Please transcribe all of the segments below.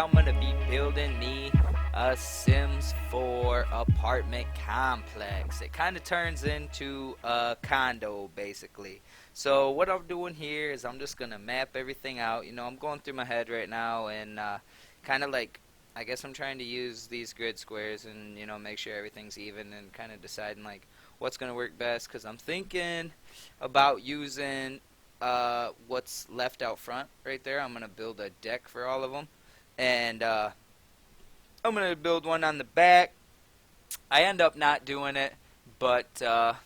I'm gonna be building me a Sims 4 apartment complex. It kind of turns into a condo basically. So what I'm doing here is I'm just gonna map everything out. I'm going through my head right now and kind of like I guess I'm trying to use these grid squares and make sure everything's even and kind of deciding like what's gonna work best because I'm thinking about using what's left out front right there. I'm gonna build a deck for all of them, and I'm gonna build one on the back. I end up not doing it, but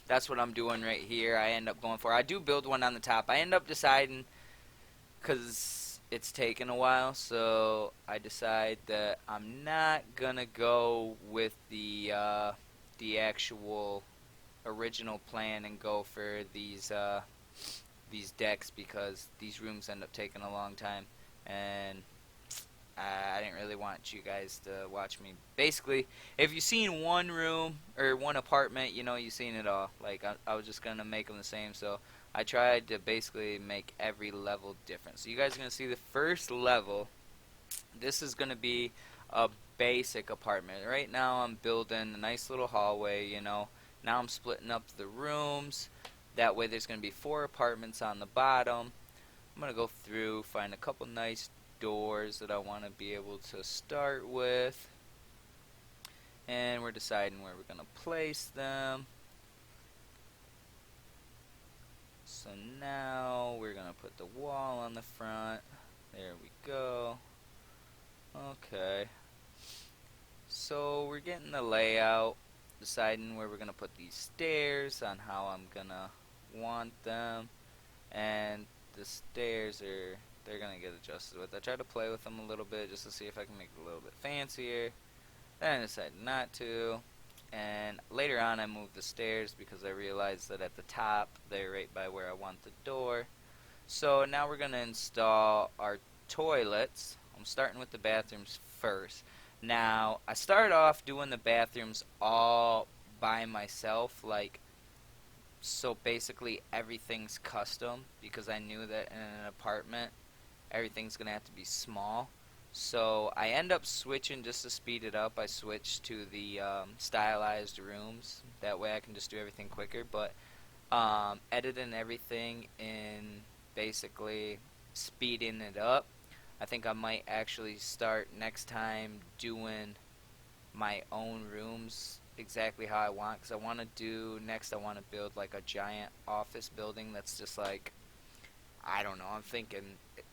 that's what I'm doing right here. I end up going for. I do build one on the top. I end up deciding because it's taken a while, so I decide that I'm not gonna go with the actual original plan and go for these decks because these rooms end up taking a long time, and I didn't really want you guys to watch me. Basically, if you've seen one room or one apartment, you've seen it all. Like, I was just going to make them the same, so I tried to basically make every level different. So you guys are going to see the first level. This is going to be a basic apartment. Right now I'm building a nice little hallway. Now I'm splitting up the rooms. That way there's going to be 4 apartments on the bottom. I'm going to go through, find a couple nice doors that I want to be able to start with. And we're deciding where we're going to place them. So now we're going to put the wall on the front. There we go. Okay. So we're getting the layout, deciding where we're going to put these stairs, on how I'm going to want them, and the stairs they're going to get adjusted with. I tried to play with them a little bit just to see if I can make it a little bit fancier. Then I decided not to, and later on I moved the stairs because I realized that at the top they're right by where I want the door. So now we're going to install our toilets. I'm starting with the bathrooms first. Now, I started off doing the bathrooms all by myself, so basically everything's custom because I knew that in an apartment everything's going to have to be small. So I end up switching just to speed it up. I switched to the stylized rooms. That way I can just do everything quicker, but editing everything in basically speeding it up. I think I might actually start next time doing my own rooms exactly how I want, because I want to build like a giant office building that's just like, I don't know, I'm thinking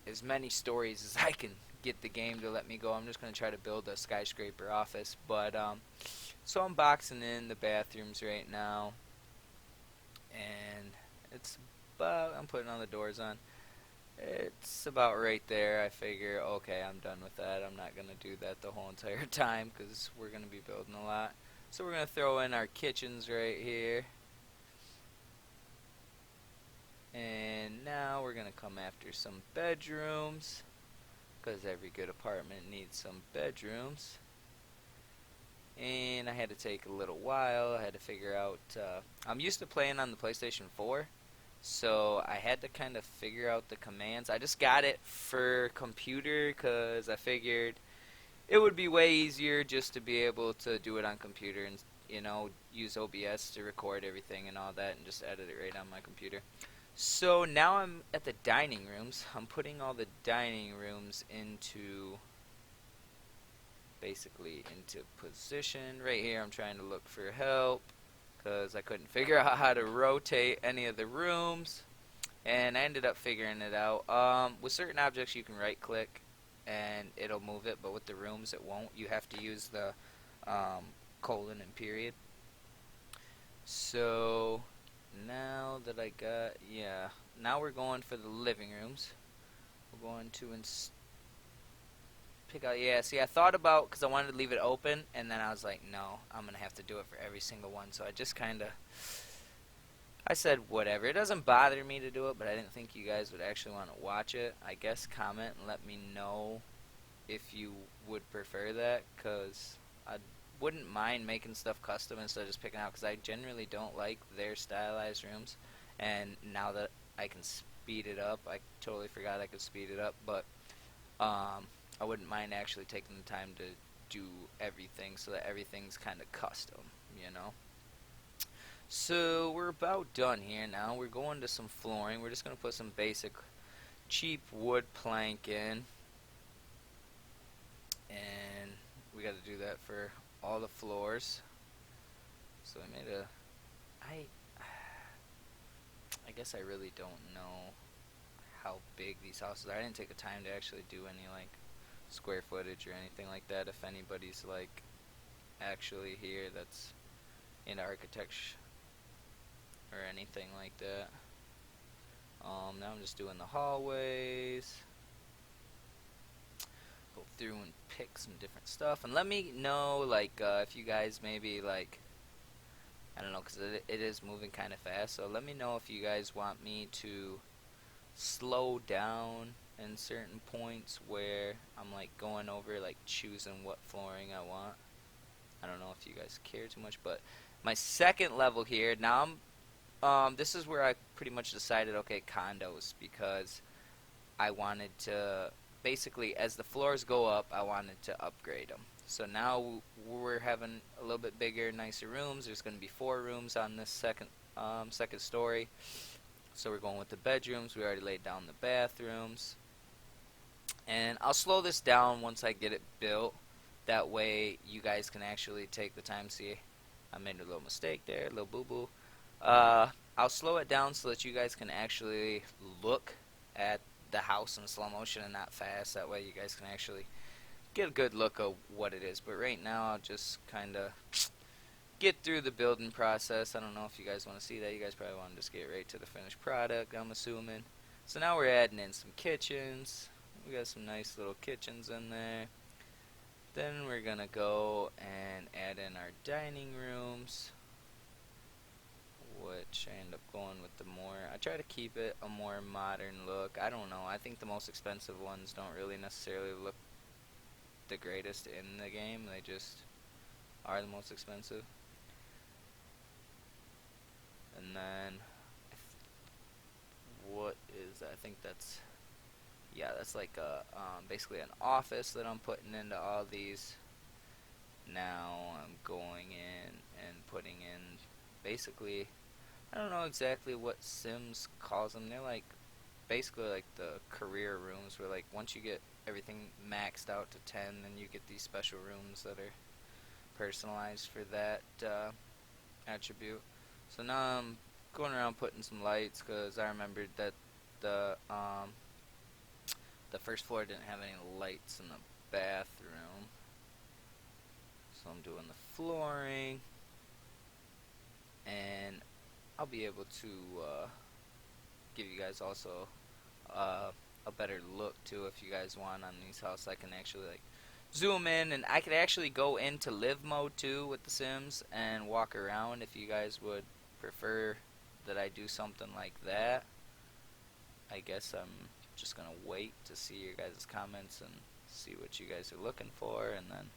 as many stories as I can get the game to let me go. I'm just going to try to build a skyscraper office, but so I'm boxing in the bathrooms right now, and I'm putting all the doors on. It's about right there. I figure, okay, I'm done with that. I'm not going to do that the whole entire time because we're going to be building a lot. So we're going to throw in our kitchens right here. And now we're going to come after some bedrooms because every good apartment needs some bedrooms. And I had to take a little while. I had to figure out, I'm used to playing on the PlayStation 4. So I had to kind of figure out the commands. I just got it for computer because I figured it would be way easier just to be able to do it on computer and use OBS to record everything and all that and just edit it right on my computer. So now I'm at the dining rooms. I'm putting all the dining rooms into position. Right here I'm trying to look for help because I couldn't figure out how to rotate any of the rooms, and I ended up figuring it out. With certain objects you can right click and it'll move it, but with the rooms it won't. You have to use the colon and period. So now that now we're going for the living rooms. We're going to pick out, see, I thought about, because I wanted to leave it open, and then I was like, no, I'm going to have to do it for every single one, so I just kind of, I said whatever. It doesn't bother me to do it, but I didn't think you guys would actually want to watch it. I guess comment and let me know if you would prefer that, because I wouldn't mind making stuff custom instead of just picking out, because I generally don't like their stylized rooms, and now that I can speed it up, I totally forgot I could speed it up, but I wouldn't mind actually taking the time to do everything so that everything's kind of custom, you know. So we're about done here now. We're going to some flooring. We're just going to put some basic cheap wood plank in. And we got to do that for all the floors. So I made a... I guess I really don't know how big these houses are. I didn't take the time to actually do any like square footage or anything like that. If anybody's like actually here that's in architecture or anything like that. Now I'm just doing the hallways. Go through and pick some different stuff, and let me know like if you guys maybe like, I don't know, because it is moving kind of fast, so let me know if you guys want me to slow down in certain points where I'm like going over like choosing what flooring I want. I don't know if you guys care too much, but my second level here, now this is where I pretty much decided, okay, condos, because I wanted to, basically, as the floors go up, I wanted to upgrade them. So now we're having a little bit bigger, nicer rooms. There's going to be 4 rooms on this second story. So we're going with the bedrooms. We already laid down the bathrooms. And I'll slow this down once I get it built. That way you guys can actually take the time. See, I made a little mistake there, a little boo-boo. I'll slow it down so that you guys can actually look at the house in slow motion and not fast. That way you guys can actually get a good look of what it is. But right now I'll just kind of get through the building process. I don't know if you guys want to see that. You guys probably want to just get right to the finished product, I'm assuming. So now we're adding in some kitchens. We got some nice little kitchens in there. Then we're gonna go and add in our dining rooms, which I end up going with the more, I try to keep it a more modern look. I don't know, I think the most expensive ones don't really necessarily look the greatest in the game. They just are the most expensive. And then what is that? I think that's, yeah, that's like a basically an office that I'm putting into all these. Now I'm going in and putting in basically, I don't know exactly what Sims calls them. They're like basically like the career rooms, where like once you get everything maxed out to 10, then you get these special rooms that are personalized for that attribute. So now I'm going around putting some lights, because I remembered that the first floor didn't have any lights in the bathroom. So I'm doing the flooring, and I'll be able to give you guys also a better look too. If you guys want on these houses, I can actually like zoom in, and I could actually go into live mode too with the Sims and walk around if you guys would prefer that I do something like that. I guess I'm just gonna wait to see your guys' comments and see what you guys are looking for, and then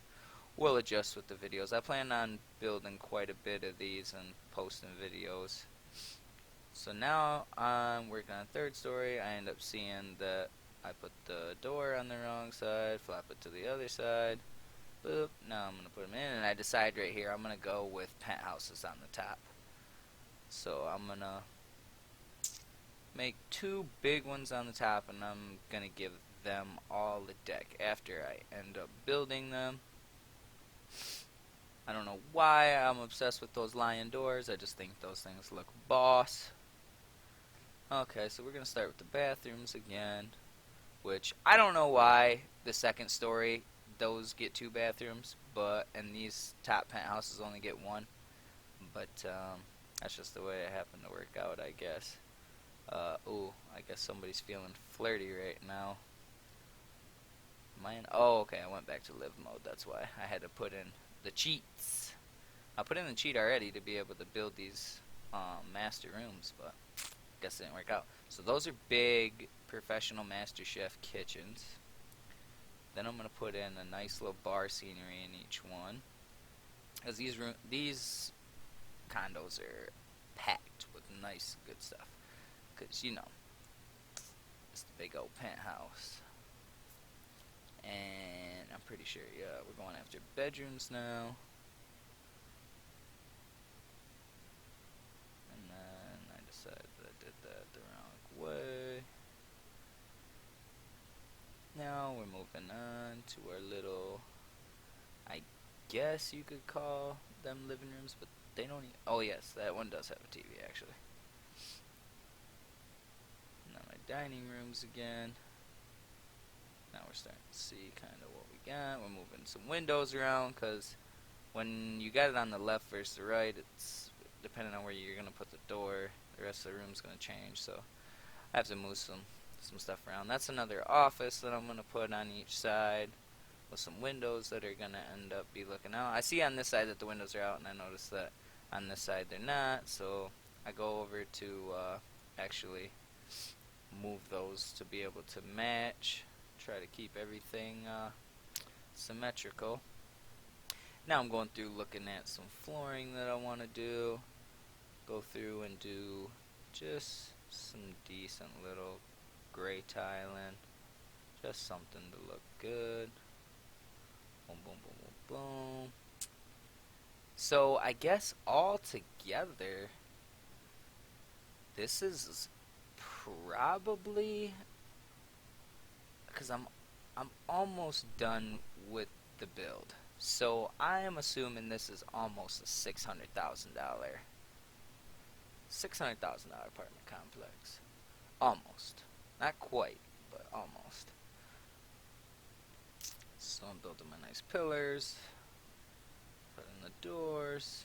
we'll adjust with the videos. I plan on building quite a bit of these and posting videos. So now I'm working on third story. I end up seeing that I put the door on the wrong side, flap it to the other side. Boop. Now I'm going to put them in, and I decide right here I'm going to go with penthouses on the top. So I'm going to make 2 big ones on the top, and I'm going to give them all the deck after I end up building them. I don't know why I'm obsessed with those lion doors. I just think those things look boss. Okay, so we're going to start with the bathrooms again, which I don't know why the second story, those get 2 bathrooms, and these top penthouses only get 1. But that's just the way it happened to work out, I guess. Ooh, I guess somebody's feeling flirty right now. Oh, okay, I went back to live mode. That's why I had to put in the cheats. I put in the cheat already to be able to build these master rooms, but I guess it didn't work out. So those are big professional master chef kitchens. Then I'm gonna put in a nice little bar scenery in each one, as these condos are packed with nice good stuff. Cause you know, it's the big old penthouse. And I'm pretty sure, yeah, we're going after bedrooms now. And then I decided that I did that the wrong way. Now we're moving on to our little, I guess you could call them living rooms, but they don't even, oh yes, that one does have a TV actually. Now my dining rooms again. Now we're starting to see kind of what we got. We're moving some windows around because when you got it on the left versus the right, it's depending on where you're going to put the door, the rest of the room's going to change. So I have to move some stuff around. That's another office that I'm going to put on each side with some windows that are going to end up be looking out. I see on this side that the windows are out, and I notice that on this side they're not. So I go over to actually move those to be able to match. Try to keep everything symmetrical. Now I'm going through looking at some flooring that I want to do. Go through and do just some decent little gray tiling. Just something to look good. Boom, boom, boom, boom, boom. So I guess all together, this is probably, because I'm almost done with the build. So I am assuming this is almost a $600,000 apartment complex. Almost. Not quite, but almost. So I'm building my nice pillars. Put in the doors.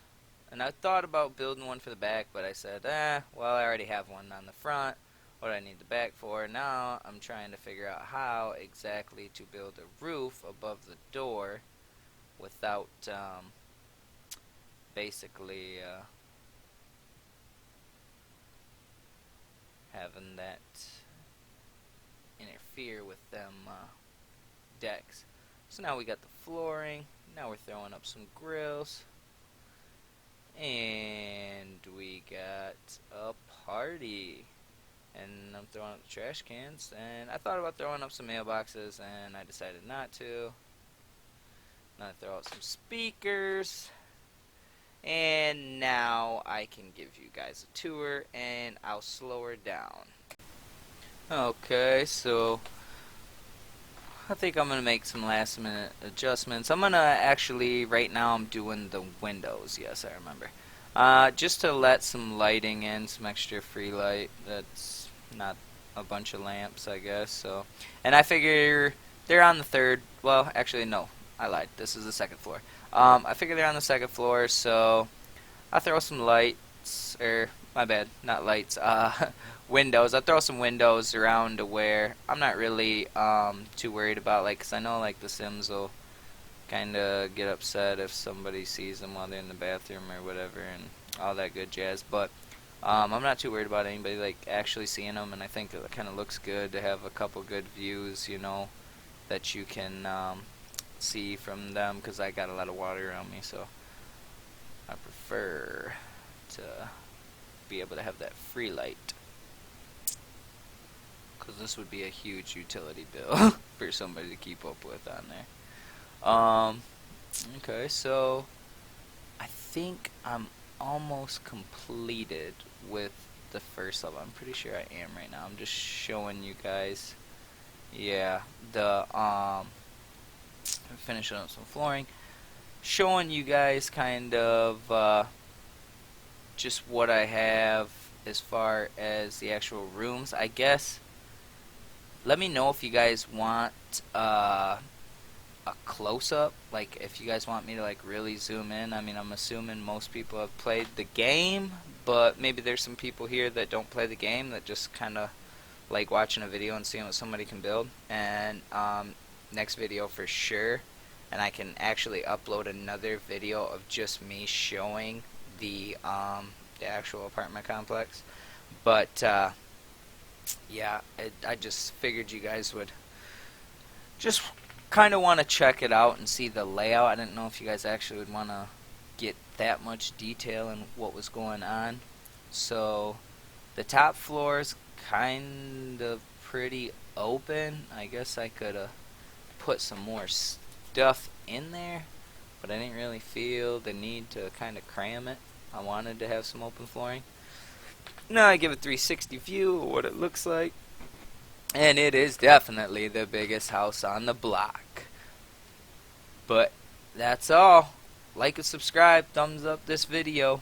And I thought about building one for the back, but I said, well, I already have one on the front. What do I need the back for? Now I'm trying to figure out how exactly to build a roof above the door without basically having that interfere with them decks. So now we got the flooring. Now we're throwing up some grills. And we got a party. And I'm throwing up the trash cans. And I thought about throwing up some mailboxes, and I decided not to. Now I throw out some speakers. And now I can give you guys a tour, and I'll slow her down. Okay, so I think I'm going to make some last minute adjustments. I'm going to actually, right now I'm doing the windows. Yes, I remember. Just to let some lighting in, some extra free light. That's not a bunch of lamps, I guess. So, and I figure they're on the third. Well, actually, no. I lied. This is the second floor. I figure they're on the second floor, so I'll throw some lights, my bad, not lights, windows. I'll throw some windows around to where I'm not really too worried about, like, because I know, like, the Sims will kind of get upset if somebody sees them while they're in the bathroom or whatever and all that good jazz, but I'm not too worried about anybody, like, actually seeing them, and I think it kind of looks good to have a couple good views, you know, that you can see from them, because I got a lot of water around me, so I prefer to be able to have that free light, because this would be a huge utility bill for somebody to keep up with on there. Okay, so I think I'm almost completed with the first level. I'm pretty sure I am right now. I'm just showing you guys, yeah, the finishing up some flooring, showing you guys kind of just what I have as far as the actual rooms. I guess let me know if you guys want a close-up, like if you guys want me to like really zoom in. I mean, I'm assuming most people have played the game, but maybe there's some people here that don't play the game that just kind of like watching a video and seeing what somebody can build. And next video for sure, and I can actually upload another video of just me showing the actual apartment complex. But yeah, I just figured you guys would just kind of want to check it out and see the layout. I didn't know if you guys actually would want to get that much detail in what was going on. So the top floor is kind of pretty open. I guess I could have put some more stuff in there, but I didn't really feel the need to kind of cram it. I wanted to have some open flooring. Now I give a 360 view of what it looks like, and it is definitely the biggest house on the block. But that's all. Like and subscribe, thumbs up this video.